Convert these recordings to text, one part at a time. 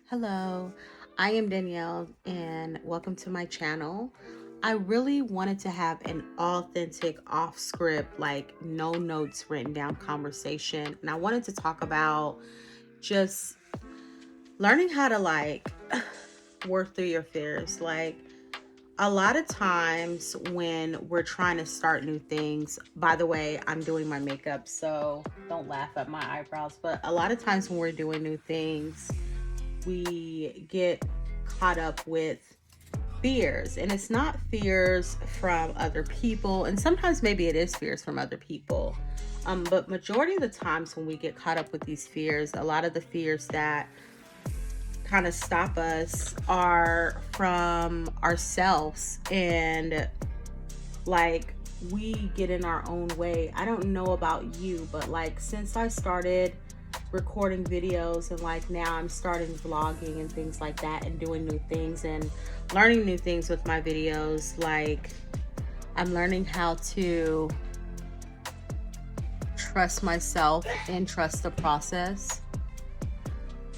Hello, I am Danielle and welcome to my channel. I really wanted to have an authentic, off script, like no notes written down conversation. And I wanted to talk about just learning how to work through your fears. Like a lot of times when we're trying to start new things, by the way, I'm doing my makeup, so don't laugh at my eyebrows. But a lot of times when we're doing new things, we get caught up with fears, and it's not fears from other people, and sometimes maybe it is fears from other people, but majority of the times when we get caught up with these fears, a lot of the fears that kind of stop us are from ourselves, and like we get in our own way. I don't know about you, but like since I started recording videos and like now I'm starting vlogging and things like that and doing new things and learning new things with my videos, like I'm learning how to trust myself and trust the process.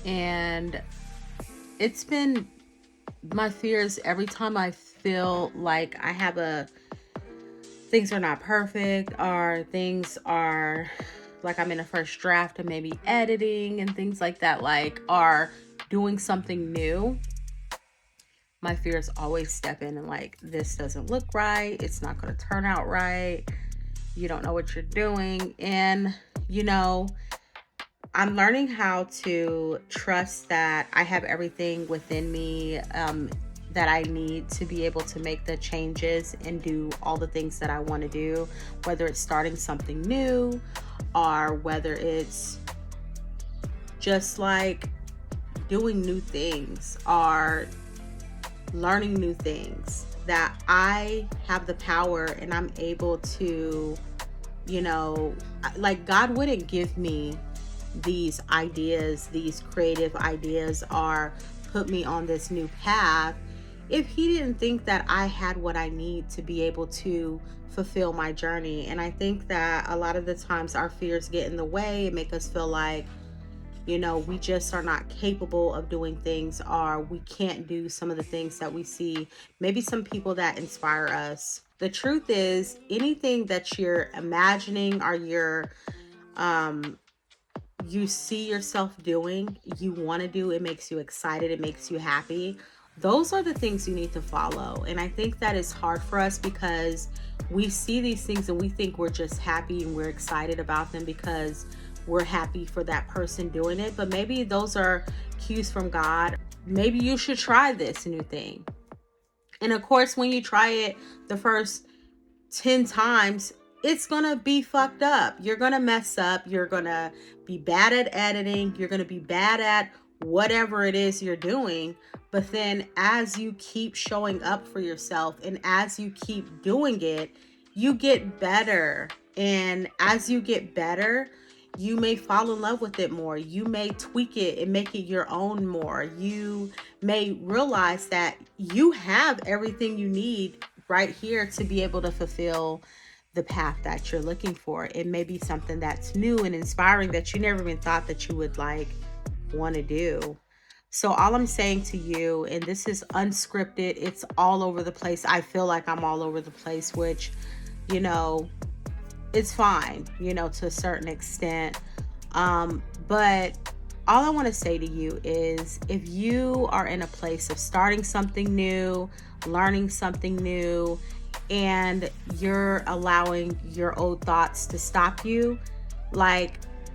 And it's been my fears every time I feel like I have things are not perfect, or things are like I'm in a first draft and maybe editing and things like that, like are doing something new. My fears always step in and like, this doesn't look right. It's not going to turn out right. You don't know what you're doing. And, I'm learning how to trust that I have everything within me that I need to be able to make the changes and do all the things that I want to do, whether it's starting something new or whether it's just like doing new things or learning new things, that I have the power and I'm able to, like God wouldn't give me these ideas, these creative ideas, or put me on this new path if he didn't think that I had what I need to be able to fulfill my journey. And I think that a lot of the times our fears get in the way and make us feel like, we just are not capable of doing things, or we can't do some of the things that we see, maybe some people that inspire us. The truth is, anything that you're imagining or you see yourself doing, you want to do, it makes you excited, it makes you happy, those are the things you need to follow. And I think that is hard for us because we see these things and we think we're just happy and we're excited about them because we're happy for that person doing it. But maybe those are cues from God. Maybe you should try this new thing. And of course, when you try it the first 10 times, it's gonna be fucked up. You're gonna mess up. You're gonna be bad at editing. You're gonna be bad at whatever it is you're doing. But then as you keep showing up for yourself and as you keep doing it, you get better. And as you get better, you may fall in love with it more. You may tweak it and make it your own more. You may realize that you have everything you need right here to be able to fulfill the path that you're looking for. It may be something that's new and inspiring that you never even thought that you would want to do. So all I'm saying to you, and this is unscripted, it's all over the place. I feel like I'm all over the place, which, it's fine, to a certain extent. But all I want to say to you is, if you are in a place of starting something new, learning something new, and you're allowing your old thoughts to stop you,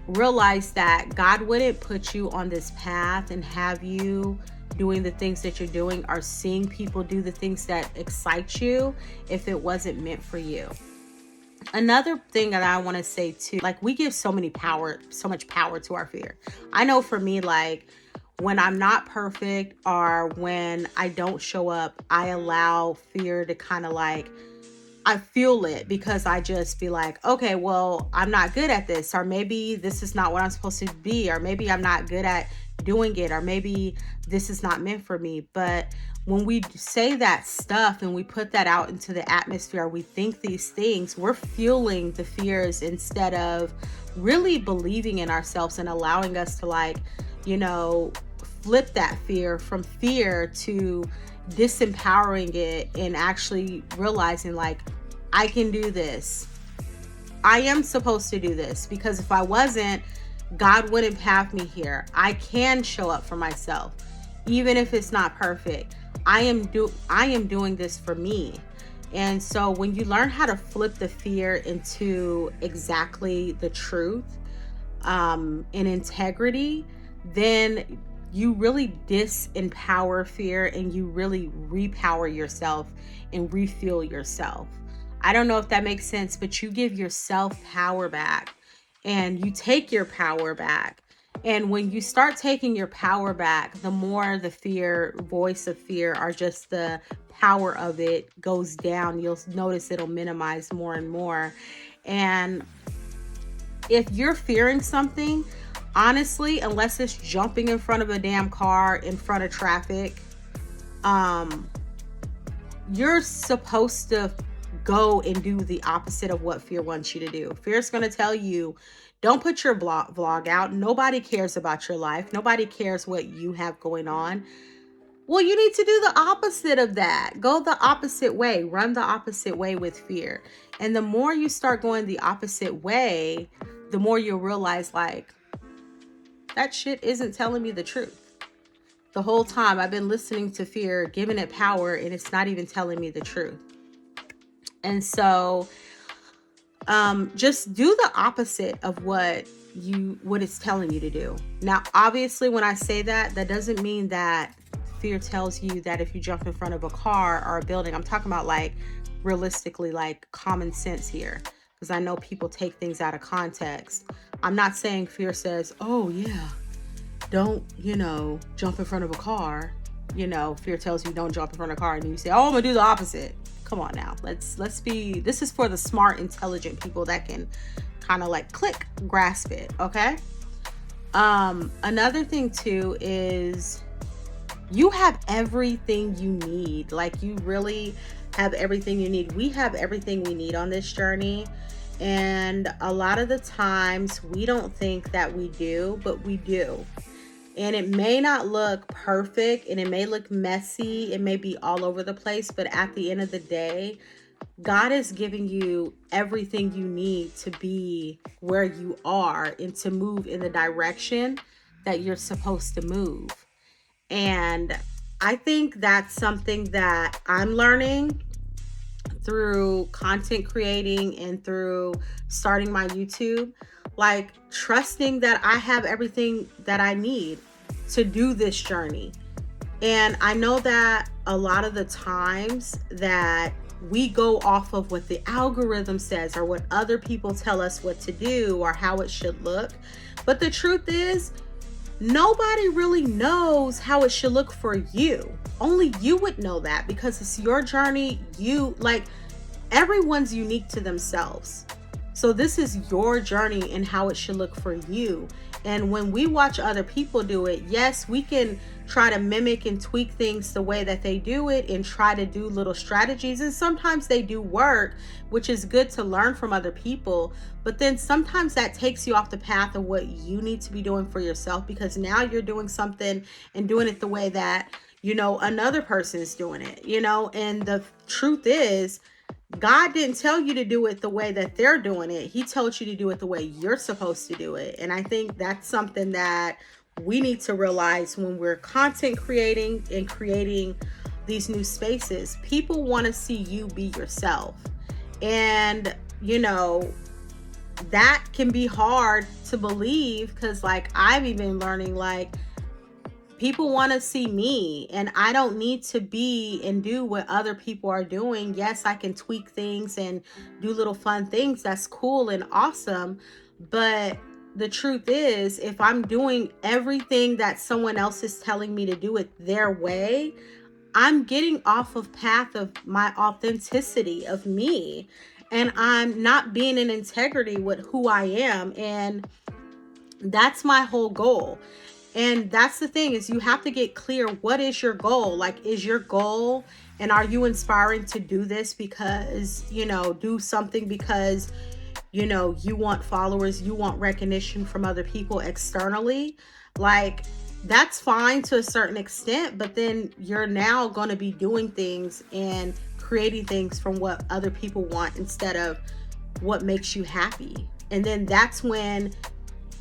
realize that God wouldn't put you on this path and have you doing the things that you're doing or seeing people do the things that excite you if it wasn't meant for you. Another thing that I want to say too, we give so much power to our fear. I know for me, when I'm not perfect or when I don't show up, I allow fear to kind of I feel it because I just be like, okay, well, I'm not good at this, or maybe this is not what I'm supposed to be, or maybe I'm not good at doing it, or maybe this is not meant for me. But when we say that stuff and we put that out into the atmosphere, we think these things, we're fueling the fears instead of really believing in ourselves and allowing us to flip that fear from fear to disempowering it and actually realizing like, I can do this. I am supposed to do this, because if I wasn't, God wouldn't have me here. I can show up for myself, even if it's not perfect. I am doing this for me. And so when you learn how to flip the fear into exactly the truth, and integrity, then you really disempower fear and you really repower yourself and refuel yourself. I don't know if that makes sense, but you give yourself power back and you take your power back. And when you start taking your power back, the more the voice of fear, or just the power of it goes down, you'll notice it'll minimize more and more. And if you're fearing something, honestly, unless it's jumping in front of a damn car in front of traffic, you're supposed to go and do the opposite of what fear wants you to do. Fear's going to tell you, don't put your vlog out. Nobody cares about your life. Nobody cares what you have going on. Well, you need to do the opposite of that. Go the opposite way. Run the opposite way with fear. And the more you start going the opposite way, the more you'll realize, like, that shit isn't telling me the truth. The whole time I've been listening to fear, giving it power, and it's not even telling me the truth. And so just do the opposite of what it's telling you to do. Now, obviously, when I say that, that doesn't mean that fear tells you that if you jump in front of a car or a building, I'm talking about like realistically, like common sense here, because I know people take things out of context. I'm not saying fear says, oh yeah, don't, jump in front of a car. Fear tells you don't jump in front of a car, and you say, oh, I'm gonna do the opposite. Come on now. Let's be, this is for the smart, intelligent people that can kind of like click, grasp it. Okay. Another thing too is you have everything you need. Like, you really have everything you need. We have everything we need on this journey. And a lot of the times we don't think that we do, but we do. And it may not look perfect and it may look messy. It may be all over the place, but at the end of the day, God is giving you everything you need to be where you are and to move in the direction that you're supposed to move. And I think that's something that I'm learning through content creating and through starting my YouTube, like trusting that I have everything that I need to do this journey. And I know that a lot of the times that we go off of what the algorithm says or what other people tell us what to do or how it should look. But the truth is, nobody really knows how it should look for you. Only you would know that, because it's your journey. Everyone's unique to themselves. So this is your journey and how it should look for you. And when we watch other people do it, yes, we can try to mimic and tweak things the way that they do it and try to do little strategies. And sometimes they do work, which is good to learn from other people. But then sometimes that takes you off the path of what you need to be doing for yourself, because now you're doing something and doing it the way that, another person is doing it, and the truth is, God didn't tell you to do it the way that they're doing it. He told you to do it the way you're supposed to do it. And I think that's something that we need to realize when we're content creating and creating these new spaces. People want to see you be yourself. And, that can be hard to believe, because I'm even learning, people want to see me, and I don't need to be and do what other people are doing. Yes, I can tweak things and do little fun things. That's cool and awesome. But the truth is, if I'm doing everything that someone else is telling me to do it their way, I'm getting off of path of my authenticity of me, and I'm not being in integrity with who I am. And that's my whole goal. And that's the thing, is you have to get clear. What is your goal? Is your goal, and are you inspiring to do this because, do something because, you want followers, you want recognition from other people externally? that's fine to a certain extent, but then you're now going to be doing things and creating things from what other people want instead of what makes you happy. And then that's when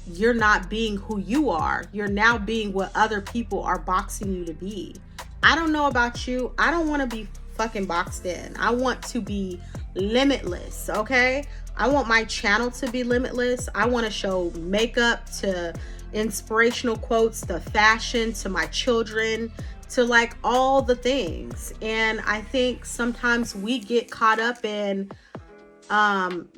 you're not being who you are. You're now being what other people are boxing you to be. I don't know about you. I don't want to be fucking boxed in. I want to be limitless, okay? I want my channel to be limitless. I want to show makeup to inspirational quotes, to fashion, to my children, to like all the things. And I think sometimes we get caught up in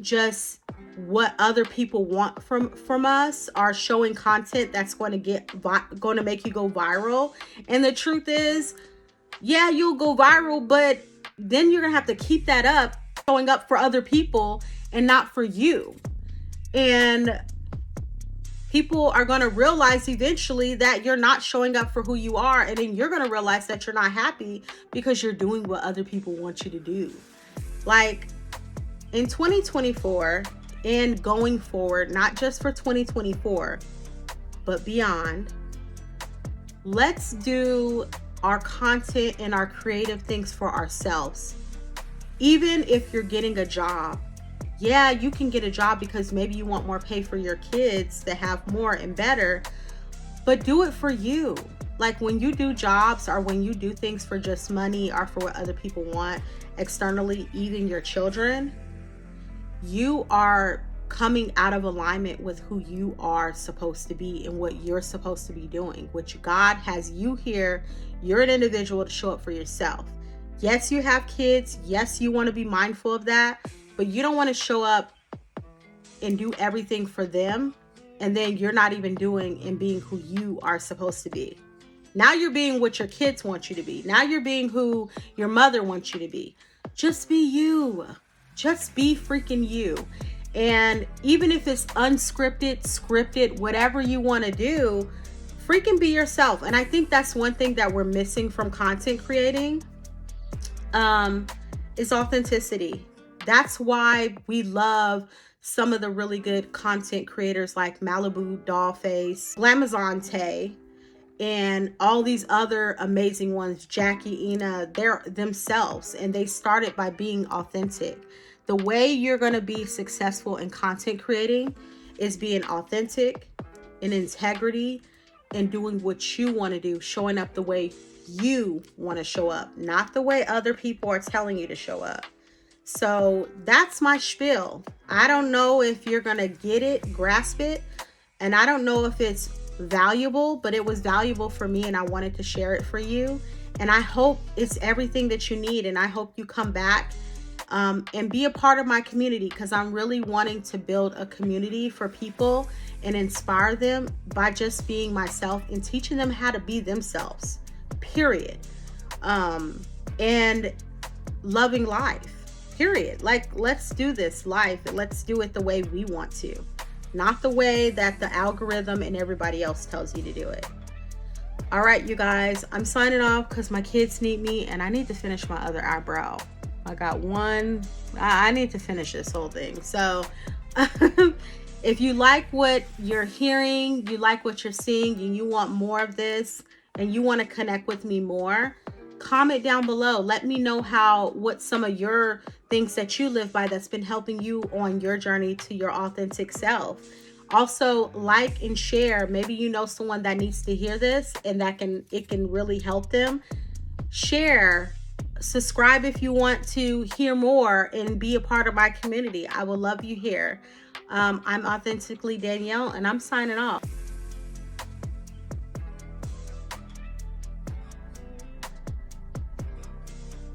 just what other people want from us, are showing content that's going to make you go viral. And the truth is, yeah, you'll go viral, but then you're gonna have to keep that up, showing up for other people and not for you. And people are going to realize eventually that you're not showing up for who you are, and then you're going to realize that you're not happy because you're doing what other people want you to do. Like in 2024 and going forward, not just for 2024 but beyond, let's do our content and our creative things for ourselves. Even if you're getting a job, yeah, you can get a job because maybe you want more pay for your kids to have more and better, but do it for you. Like when you do jobs or when you do things for just money or for what other people want externally, even your children, you are coming out of alignment with who you are supposed to be and what you're supposed to be doing, which God has you here. You're an individual to show up for yourself. Yes, you have kids. Yes, you want to be mindful of that, but you don't want to show up and do everything for them, and then you're not even doing and being who you are supposed to be. Now you're being what your kids want you to be. Now you're being who your mother wants you to be. Just be you. Just be freaking you. And even if it's unscripted, scripted, whatever you want to do, freaking be yourself. And I think that's one thing that we're missing from content creating, is authenticity. That's why we love some of the really good content creators like Malibu Dollface, Glamazon, and all these other amazing ones, Jackie, Ina. They're themselves, and they started by being authentic. The way you're going to be successful in content creating is being authentic, in integrity, and doing what you want to do, showing up the way you want to show up, not the way other people are telling you to show up. So that's my spiel. I don't know if you're going to get it, grasp it, and I don't know if it's valuable, but it was valuable for me and I wanted to share it for you. And I hope it's everything that you need, and I hope you come back and be a part of my community, because I'm really wanting to build a community for people and inspire them by just being myself and teaching them how to be themselves, period. And loving life, period. Like, let's do this life and let's do it the way we want to, not the way that the algorithm and everybody else tells you to do it. All right, you guys, I'm signing off because my kids need me and I need to finish my other eyebrow. I got one. I need to finish this whole thing. So if you like what you're hearing, you like what you're seeing, and you want more of this, and you want to connect with me more, comment down below. Let me know what some of your things that you live by that's been helping you on your journey to your authentic self. Also, like and share. Maybe you know someone that needs to hear this and it can really help them. Share. Subscribe if you want to hear more and be a part of my community. I will love you here. I'm Authentically Danielle, and I'm signing off.